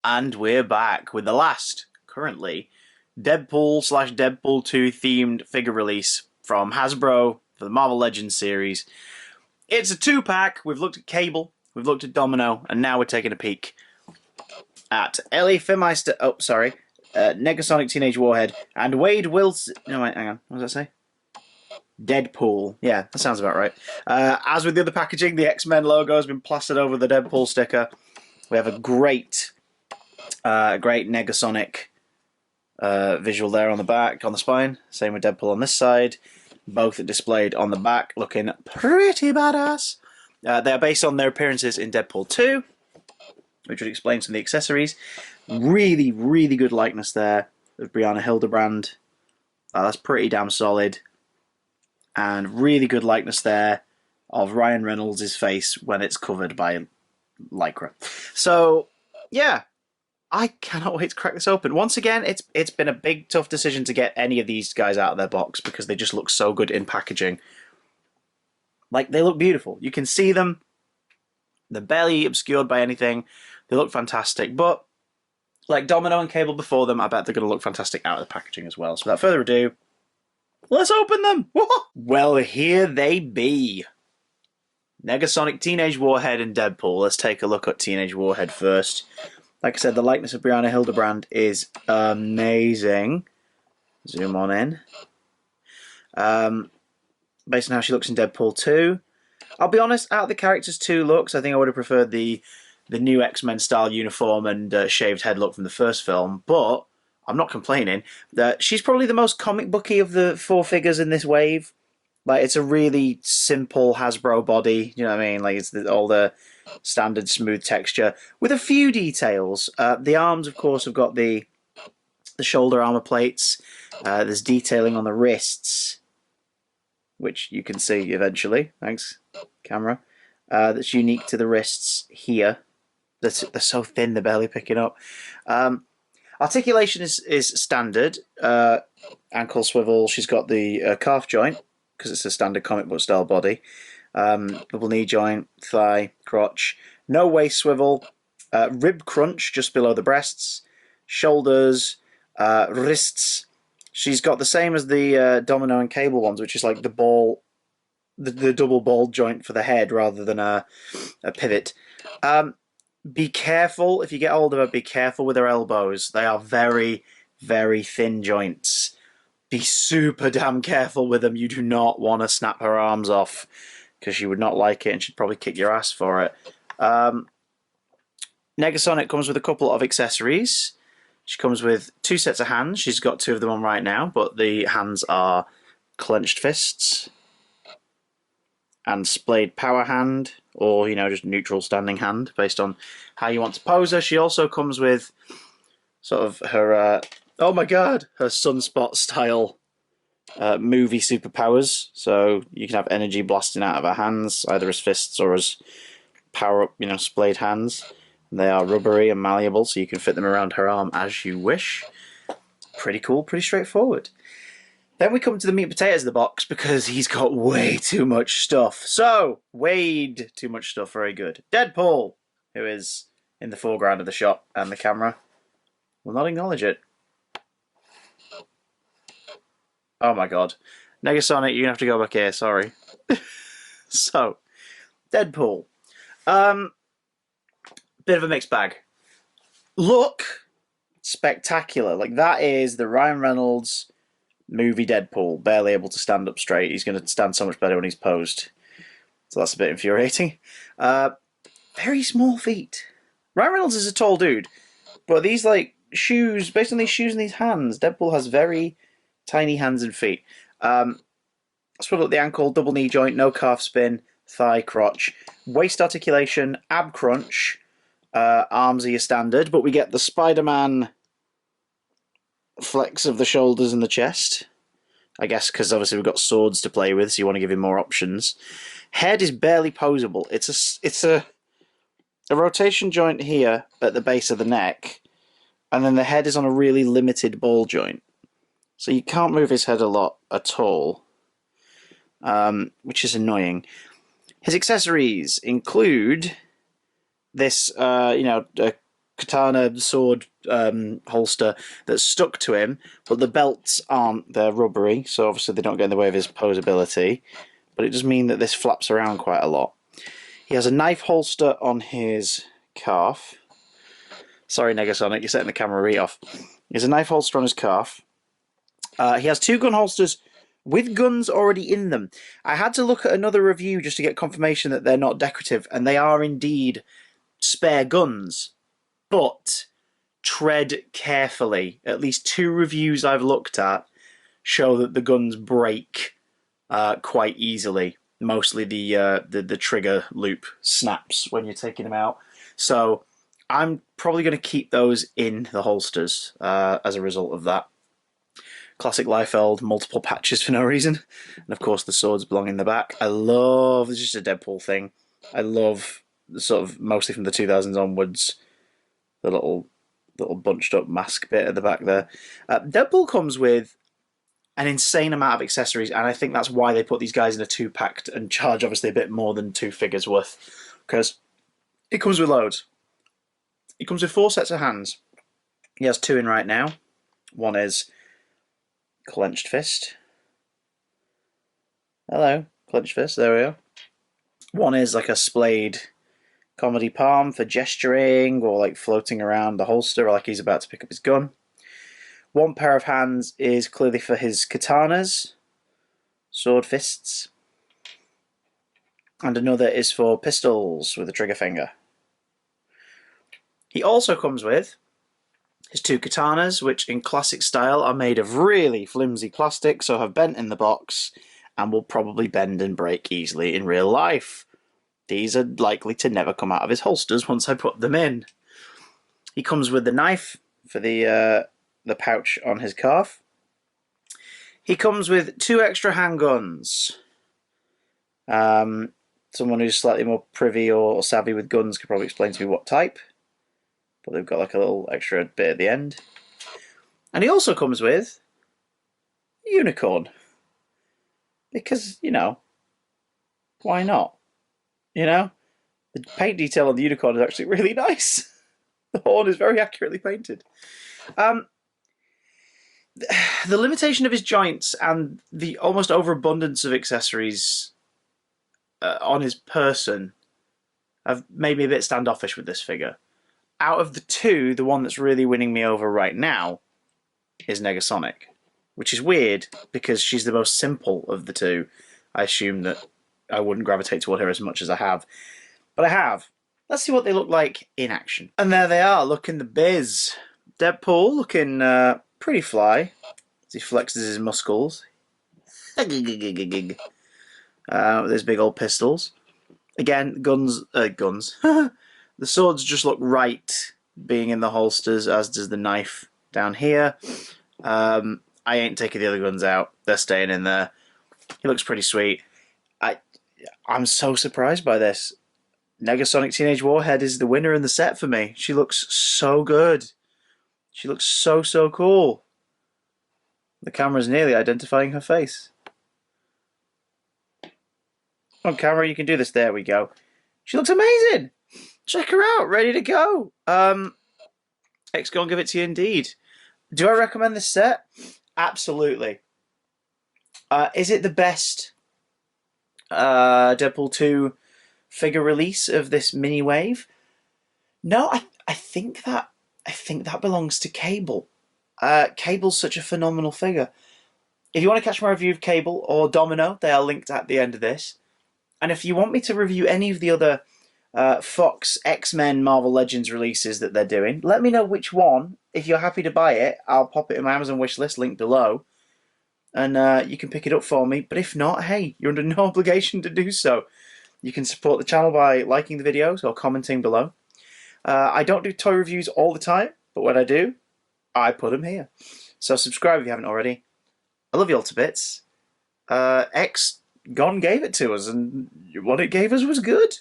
And we're back with the last, currently, Deadpool/Deadpool 2 themed figure release from Hasbro for the Marvel Legends series. It's a two-pack. We've looked at Cable, we've looked at Domino, and now we're taking a peek at Ellie Firmeister. Oh, sorry. Negasonic Teenage Warhead and Wade Wilson. No, wait, hang on. What does that say? Deadpool. Yeah, that sounds about right. As with the other packaging, the X-Men logo has been plastered over the Deadpool sticker. We have a great Negasonic visual there on the back, on the spine. Same with Deadpool on this side. Both displayed on the back, looking pretty badass. They are based on their appearances in Deadpool 2, which would explain some of the accessories. Really, really good likeness there of Brianna Hildebrand. That's pretty damn solid. And really good likeness there of Ryan Reynolds' face when it's covered by Lycra. So, yeah. I cannot wait to crack this open. Once again, it's been a big, tough decision to get any of these guys out of their box because they just look so good in packaging. Like, they look beautiful. You can see them. They're barely obscured by anything. They look fantastic. But, like Domino and Cable before them, I bet they're going to look fantastic out of the packaging as well. So without further ado, let's open them! Well, here they be. Negasonic Teenage Warhead and Deadpool. Let's take a look at Teenage Warhead first. Like I said, the likeness of Brianna Hildebrand is amazing. Zoom on in. Based on how she looks in Deadpool 2. I'll be honest, out of the character's two looks, I think I would have preferred the new X-Men style uniform and shaved head look from the first film, but I'm not complaining. She's probably the most comic booky of the four figures in this wave. Like, it's a really simple Hasbro body, you know what I mean? Like, it's all the standard smooth texture with a few details. The arms, of course, have got the shoulder armor plates. There's detailing on the wrists, which you can see eventually. Thanks, camera. That's unique to the wrists here. They're so thin, they're barely picking up. Articulation is standard. Ankle swivel. She's got the calf joint, because it's a standard comic book style body. Double knee joint, thigh, crotch. No waist swivel. Rib crunch just below the breasts. Shoulders, wrists. She's got the same as the Domino and Cable ones, which is like the ball, the double ball joint for the head rather than a pivot. Be careful, if you get hold of her, be careful with her elbows. They are very, very thin joints. Be super damn careful with them. You do not want to snap her arms off because she would not like it and she'd probably kick your ass for it. Negasonic comes with a couple of accessories. She comes with two sets of hands. She's got two of them on right now, but the hands are clenched fists and splayed power hand, or, you know, just neutral standing hand based on how you want to pose her. She also comes with sort of her, oh my god, her Sunspot style movie superpowers. So you can have energy blasting out of her hands, either as fists or as power up, you know, splayed hands. They are rubbery and malleable, so you can fit them around her arm as you wish. Pretty cool, pretty straightforward. Then we come to the meat and potatoes of the box because he's got way too much stuff. So, Wade, too much stuff, very good. Deadpool, who is in the foreground of the shot and the camera, will not acknowledge it. Oh my god. Negasonic, you're going to have to go back here, sorry. So, Deadpool. Bit of a mixed bag. Look spectacular. Like, that is the Ryan Reynolds movie Deadpool, barely able to stand up straight. He's going to stand so much better when he's posed. So that's a bit infuriating. Very small feet. Ryan Reynolds is a tall dude, but these, like, shoes, based on these shoes and these hands, Deadpool has very tiny hands and feet. Swivel at the ankle, double knee joint, no calf spin, thigh, crotch. Waist articulation, ab crunch. Arms are your standard, but we get the Spider-Man flex of the shoulders and the chest. I guess because obviously we've got swords to play with, so you want to give him more options. Head is barely posable. It's a rotation joint here at the base of the neck, and then the head is on a really limited ball joint. So you can't move his head a lot at all, which is annoying. His accessories include this, katana sword holster that's stuck to him, but the belts aren't. They're rubbery, so obviously they don't get in the way of his posability. But it does mean that this flaps around quite a lot. He has a knife holster on his calf. Sorry, Negasonic, you're setting the camera right off. He has a knife holster on his calf. He has 2 gun holsters with guns already in them. I had to look at another review just to get confirmation that they're not decorative, and they are indeed spare guns. But tread carefully. At least 2 reviews I've looked at show that the guns break quite easily. Mostly the trigger loop snaps when you're taking them out. So I'm probably going to keep those in the holsters as a result of that. Classic Liefeld, multiple patches for no reason. And of course the swords belong in the back. I love, it's just a Deadpool thing. I love the sort of, mostly from the 2000s onwards, the little bunched up mask bit at the back there. Deadpool comes with an insane amount of accessories, and I think that's why they put these guys in a 2-pack and charge obviously a bit more than 2 figures worth, because it comes with loads. It comes with 4 sets of hands. He has 2 in right now. One is clenched fist. Hello, clenched fist, there we go. One is like a splayed comedy palm for gesturing or like floating around the holster or like he's about to pick up his gun. One pair of hands is clearly for his katanas, sword fists. And another is for pistols with a trigger finger. He also comes with his 2 katanas, which in classic style are made of really flimsy plastic, so have bent in the box and will probably bend and break easily in real life. These are likely to never come out of his holsters once I put them in. He comes with the knife for the pouch on his calf. He comes with 2 extra handguns. Someone who's slightly more privy or savvy with guns could probably explain to me what type. But they've got like a little extra bit at the end. And he also comes with a unicorn. Because, you know, why not? You know? The paint detail on the unicorn is actually really nice. The horn is very accurately painted. The limitation of his joints and the almost overabundance of accessories on his person have made me a bit standoffish with this figure. Out of the 2, the one that's really winning me over right now is Negasonic, which is weird because she's the most simple of the 2. I assume that I wouldn't gravitate toward her as much as I have, but I have. Let's see what they look like in action. And there they are, looking the biz. Deadpool looking pretty fly as he flexes his muscles. With his big old pistols. Again, guns. The swords just look right being in the holsters, as does the knife down here. I ain't taking the other guns out. They're staying in there. He looks pretty sweet. I'm so surprised by this. Negasonic Teenage Warhead is the winner in the set for me. She looks so good. She looks so cool. The camera's nearly identifying her face. On camera, you can do this. There we go. She looks amazing. Check her out, ready to go. X gonna give it to you indeed. Do I recommend this set? Absolutely. Is it the best Deadpool 2 figure release of this mini wave? No, I think that belongs to Cable. Cable's such a phenomenal figure. If you want to catch my review of Cable or Domino, they are linked at the end of this. And if you want me to review any of the other Fox X-Men Marvel Legends releases that they're doing, let me know which one. If you're happy to buy it, I'll pop it in my Amazon wishlist, link below, and you can pick it up for me. But if not, hey, you're under no obligation to do so. You can support the channel by liking the videos or commenting below. I don't do toy reviews all the time, but when I do, I put them here. So subscribe if you haven't already. I love you all to bits. X gone gave it to us, and what it gave us was good.